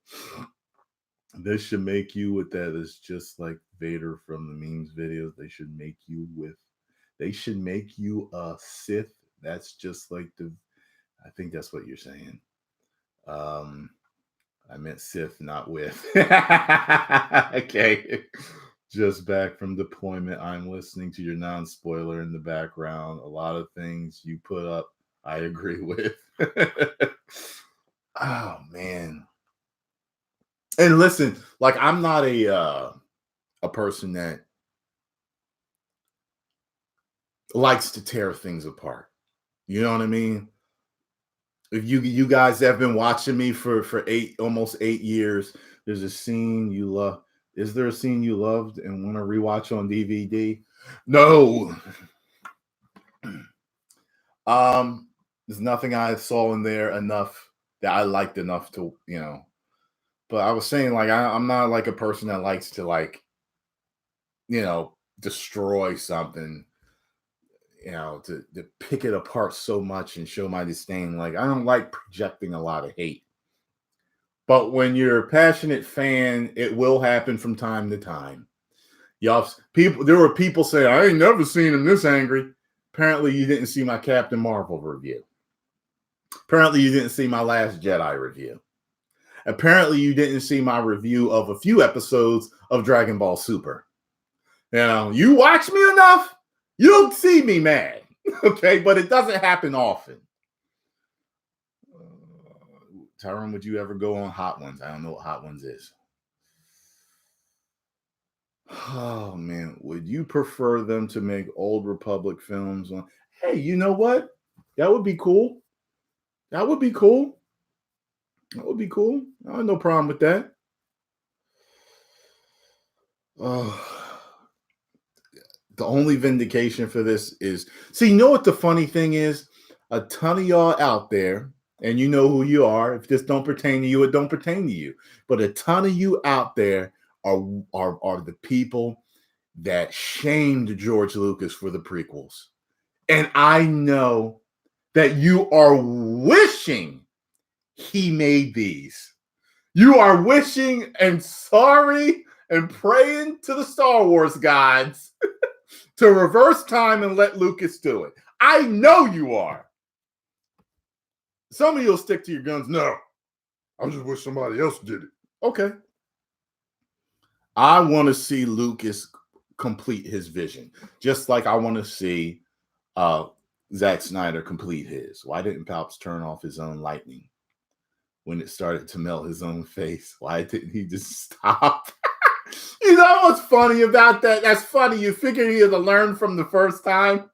This should make you with that is just like Vader from the memes videos. They should make you a Sith. That's just like I think that's what you're saying. I meant Sith, not with. Okay. Just back from deployment. I'm listening to your non-spoiler in the background. A lot of things you put up, I agree with. Oh man. And listen, like I'm not a person that likes to tear things apart. You know what I mean? If you guys have been watching me for almost 8 years, there's a scene you love. Is there a scene you loved and want to rewatch on DVD? No. There's nothing I saw in there enough that I liked enough to, you know. But I was saying, like, I'm not like a person that likes to like, you know, destroy something, you know, to pick it apart so much and show my disdain. Like, I don't like projecting a lot of hate. But when you're a passionate fan, it will happen from time to time. There were people saying, I ain't never seen him this angry. Apparently, you didn't see my Captain Marvel review. Apparently, you didn't see my Last Jedi review. Apparently, you didn't see my review of a few episodes of Dragon Ball Super. You know, you watch me enough, you'll see me mad. Okay, but it doesn't happen often. Tyrone, would you ever go on Hot Ones? I don't know what Hot Ones is. Oh man, would you prefer them to make Old Republic films on? Hey, you know what? That would be cool. That would be cool. That would be cool. I have no problem with that. Oh, the only vindication for this is see, you know what the funny thing is? A ton of y'all out there, and you know who you are. If this don't pertain to you, it don't pertain to you. But a ton of you out there are the people that shamed George Lucas for the prequels. And I know that you are wishing he made these. You are wishing and sorry and praying to the Star Wars gods to reverse time and let Lucas do it. I know you are. Some of you will stick to your guns. No, I just wish somebody else did it. Okay. I want to see Lucas complete his vision, just like I want to see Zack Snyder complete his. Why didn't Palps turn off his own lightning when it started to melt his own face? Why didn't he just stop? You know what's funny about that? That's funny. You figure he had to learn from the first time.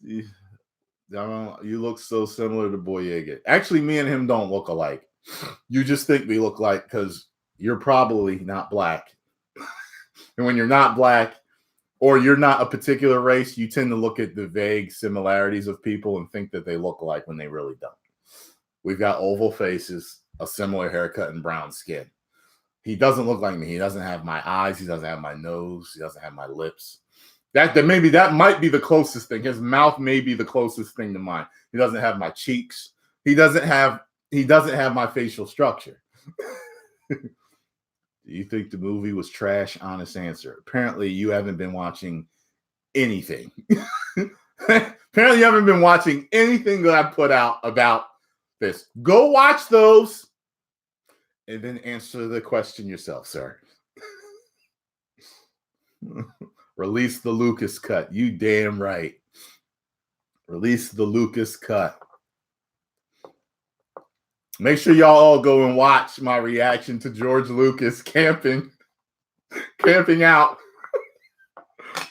You look so similar to Boyega. Actually, me and him don't look alike. You just think we look like because you're probably not black. And when you're not black or you're not a particular race, you tend to look at the vague similarities of people and think that they look alike when they really don't. We've got oval faces, a similar haircut, and brown skin. He doesn't look like me. He doesn't have my eyes. He doesn't have my nose. He doesn't have my lips. Maybe that might be the closest thing. His mouth may be the closest thing to mine. He doesn't have my cheeks. He doesn't have my facial structure. Do you think the movie was trash? Honest answer. Apparently, you haven't been watching anything. Apparently, you haven't been watching anything that I put out about this. Go watch those and then answer the question yourself, sir. Release the Lucas cut. You damn right. Release the Lucas cut. Make sure y'all all go and watch my reaction to George Lucas camping out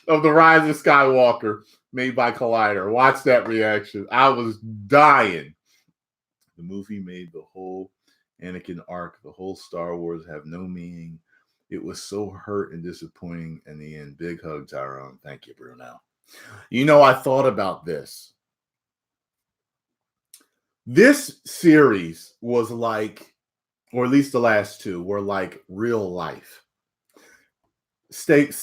of The Rise of Skywalker made by Collider. Watch that reaction. I was dying. The movie made the whole Anakin arc, the whole Star Wars have no meaning. It was so hurt and disappointing in the end. Big hug, Tyrone. Thank you, Bruno. You know, I thought about this. This series was like, or at least the last two, were like real life. Stick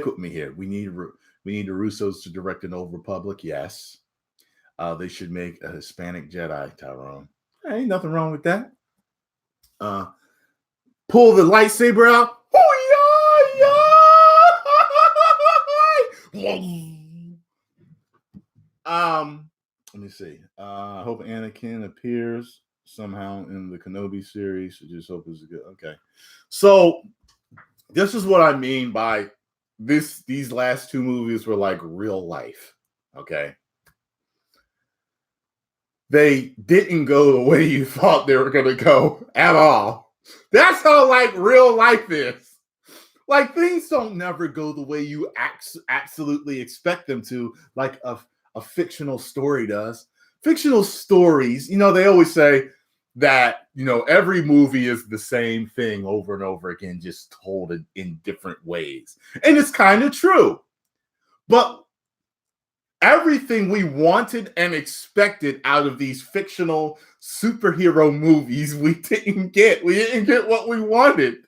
with me here. We need the Russos to direct an Old Republic. Yes. They should make a Hispanic Jedi, Tyrone. Ain't nothing wrong with that. Pull the lightsaber out. Let me see. I hope Anakin appears somehow in the Kenobi series. I just hope it's good. Okay. So this is what I mean by this. These last two movies were like real life. Okay. They didn't go the way you thought they were going to go at all. That's how like real life is. Like things don't never go the way you absolutely expect them to, like a fictional story does. Fictional stories, you know, they always say that, you know, every movie is the same thing over and over again, just told in different ways. And it's kind of true. But everything we wanted and expected out of these fictional superhero movies, we didn't get. We didn't get what we wanted.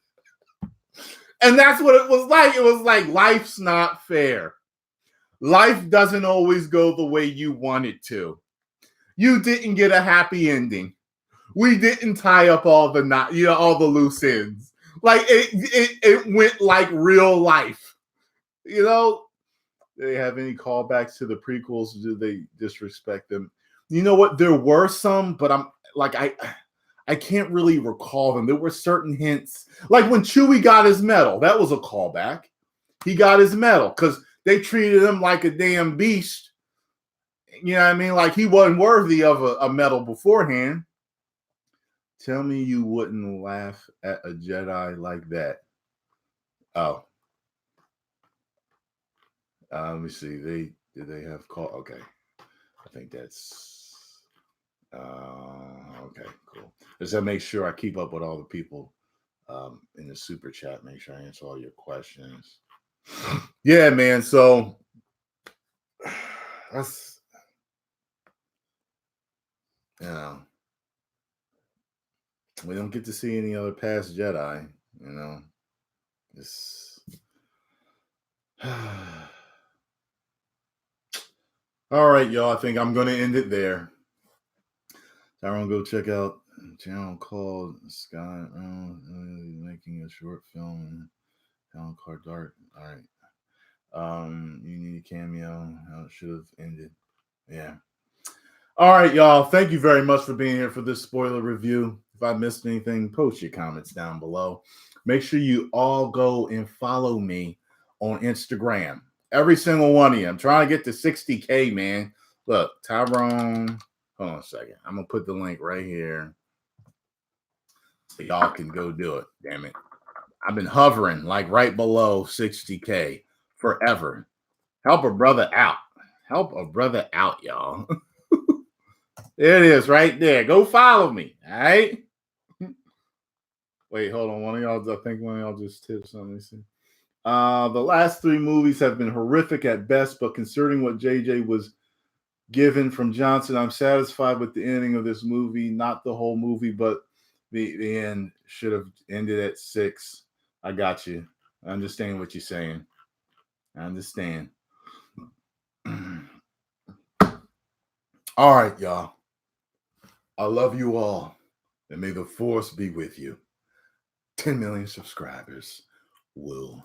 And that's what it was like. It was like life's not fair. Life doesn't always go the way you want it to. You didn't get a happy ending. We didn't tie up all the loose ends. Like it went like real life. You know, do they have any callbacks to the prequels? Do they disrespect them? You know what? There were some, but I can't really recall them. There were certain hints. Like when Chewie got his medal, that was a callback. He got his medal because they treated him like a damn beast. You know what I mean? Like he wasn't worthy of a medal beforehand. Tell me you wouldn't laugh at a Jedi like that. Oh. Let me see. Did they have call? Okay. I think that's okay, cool. Just to make sure I keep up with all the people in the super chat. Make sure I answer all your questions. Yeah, man. So that's, you know, we don't get to see any other past Jedi, you know. It's all right, y'all. I think I'm gonna end it there. Tyrone, go check out a channel called Sky making a short film and called Dark. All right. You need a cameo. How it should have ended. Yeah. All right, y'all. Thank you very much for being here for this spoiler review. If I missed anything, post your comments down below. Make sure you all go and follow me on Instagram. Every single one of you. I'm trying to get to 60K, man. Look, Tyrone. Hold on a second. I'm going to put the link right here so y'all can go do it. Damn it. I've been hovering like right below 60K forever. Help a brother out. Help a brother out, y'all. There it is right there. Go follow me. All right. Wait, hold on. I think one of y'all just tipped something. The last three movies have been horrific at best, but considering what JJ was given from Johnson, I'm satisfied with the ending of this movie. Not the whole movie, but the end should have ended at 6. I got you. I understand what you're saying. I understand. All right, y'all. I love you all, and may the force be with you. 10 million subscribers will